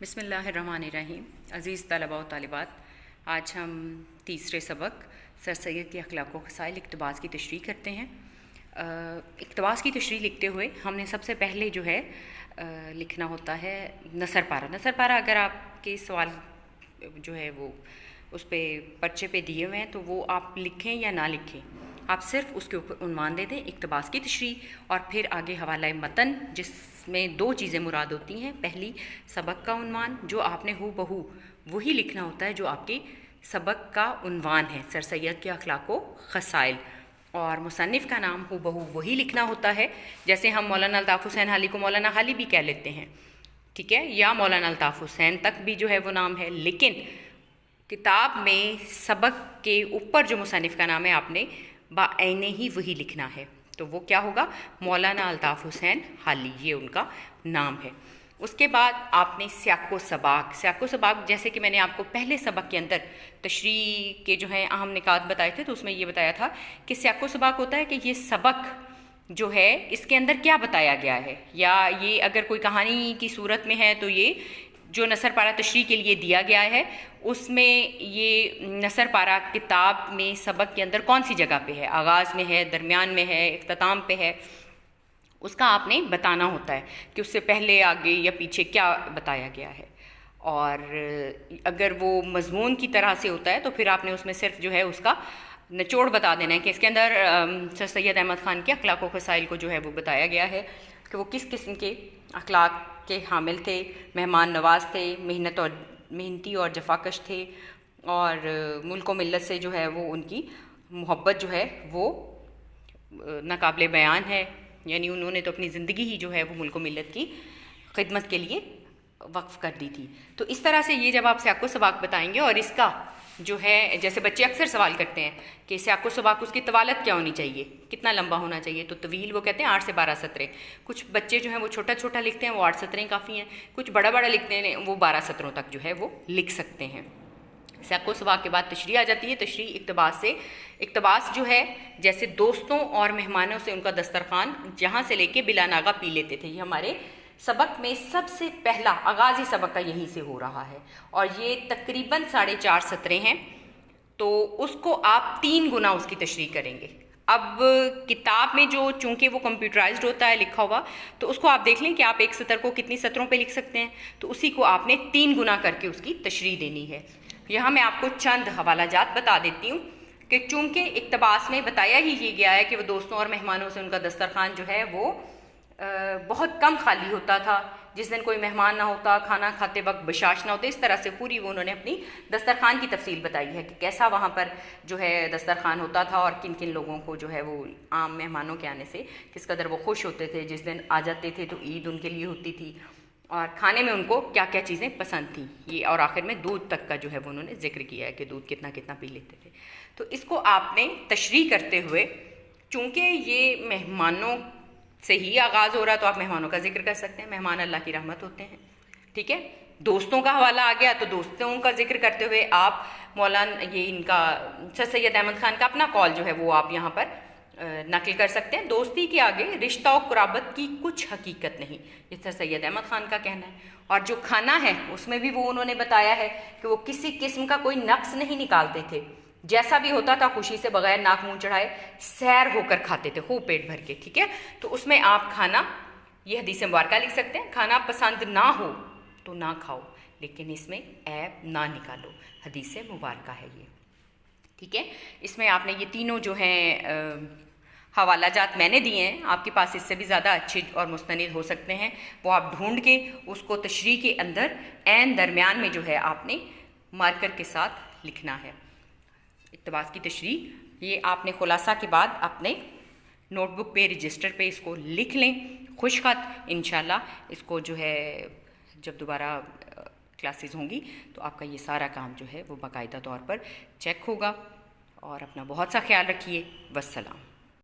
बिस्मिल्लाहिर्रहमानिर्रहीम। अज़ीज़ तलबा व तालिबात, आज हम तीसरे सबक सर सैयद की अखलाक़ व ख़साइल इक़्तिबास की तशरीह करते हैं। इक़्तिबास की तशरीह लिखते हुए हमने सबसे पहले जो है लिखना होता है नसर पारा। नसर पारा अगर आपके सवाल जो है वो उस पर पर्चे पे दिए हुए हैं तो वो आप लिखें या ना लिखें, आप सिर्फ उसके ऊपर उन्वान दे दें इक़्तिबास की तशरीह, और फिर आगे हवाला मतन जिसमें दो चीज़ें मुराद होती हैं। पहली, सबक का उन्वान जो आपने हू बहू वही लिखना होता है जो आपके सबक का उन्वान है, सर सैयद के अखलाक़ व ख़साइल, और मुसन्निफ़ का नाम हू बहू वही लिखना होता है। जैसे हम मौलाना अल्ताफ़ हुसैन हाली को मौलाना हाली भी कह लेते हैं, ठीक है, या मौलाना अल्ताफ़ हुसैन तक भी जो है वो नाम है, लेकिन किताब में सबक के ऊपर जो मुसन्निफ़ का नाम है आपने बाऐने ही वही लिखना है। तो वो क्या होगा? मौलाना अल्ताफ़ हुसैन हाली, ये उनका नाम है। उसके बाद आपने सियाक़ो सबाक जैसे कि मैंने आपको पहले सबक के अंदर तशरीह के जो है अहम निकात बताए थे, तो उसमें ये बताया था कि सियाक़ो सबाक होता है कि ये सबक जो है इसके अंदर क्या बताया गया है, या ये अगर कोई कहानी की सूरत में है तो ये जो नसर पारा तशरीह के लिए दिया गया है उसमें ये नसर पारा किताब में सबक के अंदर कौन सी जगह पे है, आगाज़ में है, दरमियान में है, इख्तिताम पे है, उसका आपने बताना होता है कि उससे पहले आगे या पीछे क्या बताया गया है। और अगर वो मज़मून की तरह से होता है तो फिर आपने उसमें सिर्फ जो है उसका निचोड़ बता देना है कि इसके अंदर सर सैयद अहमद ख़ान के अखलाक़ व ख़साइल को जो है वो बताया गया है कि वो किस किस्म के अखलाक़ के हामिल थे, मेहमान नवाज थे, मेहनती और जफाकश थे, और मुल्क व मिल्लत से जो है वो उनकी मोहब्बत जो है वो नाकाबिले बयान है। यानी उन्होंने तो अपनी ज़िंदगी ही जो है वो मुल्क व मिल्लत की खिदमत के लिए वक्फ़ कर दी थी। तो इस तरह से ये जब आप सियाक़ो सबाक बताएंगे, और इसका जो है जैसे बच्चे अक्सर सवाल करते हैं कि सियाक़ो सबाक उसकी तवालत क्या होनी चाहिए, कितना लंबा होना चाहिए, तो तवील वो कहते हैं 8 से 12 सतरें। कुछ बच्चे जो हैं वो छोटा छोटा लिखते हैं, वो 8 सतरें काफ़ी हैं। कुछ बड़ा बड़ा लिखते हैं, वो 12 सतरों तक जो है वो लिख सकते हैं। सियाक़ो सबाक के बाद तशरीह आ जाती है। तशरीह इक़्तिबास से, इक़्तिबास जो है जैसे दोस्तों और मेहमानों से उनका दस्तरखान जहाँ से लेके बिला नागा पी लेते थे, ये हमारे सबक में सबसे पहला आगाज़ी सबक का यहीं से हो रहा है, और ये तकरीबन 4.5 सतरें हैं। तो उसको आप 3 गुना उसकी तशरीह करेंगे। अब किताब में जो चूँकि वो कंप्यूटराइज्ड होता है लिखा हुआ, तो उसको आप देख लें कि आप एक सतर को कितनी सतरों पे लिख सकते हैं, तो उसी को आपने 3 गुना करके उसकी तशरीह देनी है। यहाँ मैं आपको चंद हवालाजात बता देती हूँ कि चूँकि इक़्तिबास में बताया ही ये गया है कि वो दोस्तों और मेहमानों से उनका दस्तरखान जो है वो बहुत कम खाली होता था, जिस दिन कोई मेहमान ना होता, खाना खाते वक्त बशाश ना होते, इस तरह से पूरी वो उन्होंने अपनी दस्तरखान की तफसील बताई है कि कैसा वहाँ पर जो है दस्तरखान होता था, और किन किन लोगों को जो है वो आम मेहमानों के आने से किस कदर वो खुश होते थे। जिस दिन आ जाते थे तो ईद उनके लिए होती थी, और खाने में उनको क्या क्या चीज़ें पसंद थी ये, और आखिर में दूध तक का जो है वो उन्होंने जिक्र किया है कि दूध कितना कितना पी लेते थे। तो इसको आपने तशरीह करते हुए, चूँकि ये मेहमानों से ही आगाज़ हो रहा है तो आप मेहमानों का जिक्र कर सकते हैं, मेहमान अल्लाह की रहमत होते हैं, ठीक है। दोस्तों का हवाला आ गया तो दोस्तों का जिक्र करते हुए आप मौलाना ये इनका सर सैयद अहमद ख़ान का अपना कॉल जो है वो आप यहाँ पर नकल कर सकते हैं। दोस्ती के आगे रिश्ता और कुराबत की कुछ हकीकत नहीं, ये सर सैयद अहमद ख़ान का कहना है। और जो खाना है उसमें भी वो उन्होंने बताया है कि वो किसी किस्म का कोई नक्स नहीं निकालते थे, जैसा भी होता था खुशी से बगैर नाक मुंह चढ़ाए सैर होकर खाते थे, खूब पेट भर के, ठीक है। तो उसमें आप खाना, ये हदीस मुबारका लिख सकते हैं, खाना पसंद ना हो तो ना खाओ, लेकिन इसमें ऐब ना निकालो, हदीस मुबारका है ये, ठीक है। इसमें आपने ये तीनों जो हैं हवालाजात मैंने दिए हैं, आपके पास इससे भी ज़्यादा अच्छे और मुस्तनिद हो सकते हैं, वो आप ढूंढ के उसको तशरीह के अंदर ऐन दरमियान में जो है आपने मार्कर के साथ लिखना है। इक़्तिबास की तशरीह ये आपने खुलासा के बाद अपने नोटबुक पे, रजिस्टर पे इसको लिख लें खुशखत। इंशाल्लाह इसको जो है जब दोबारा क्लासेस होंगी तो आपका ये सारा काम जो है वो बाकायदा तौर पर चेक होगा। और अपना बहुत सा ख्याल रखिए। वस्सलाम।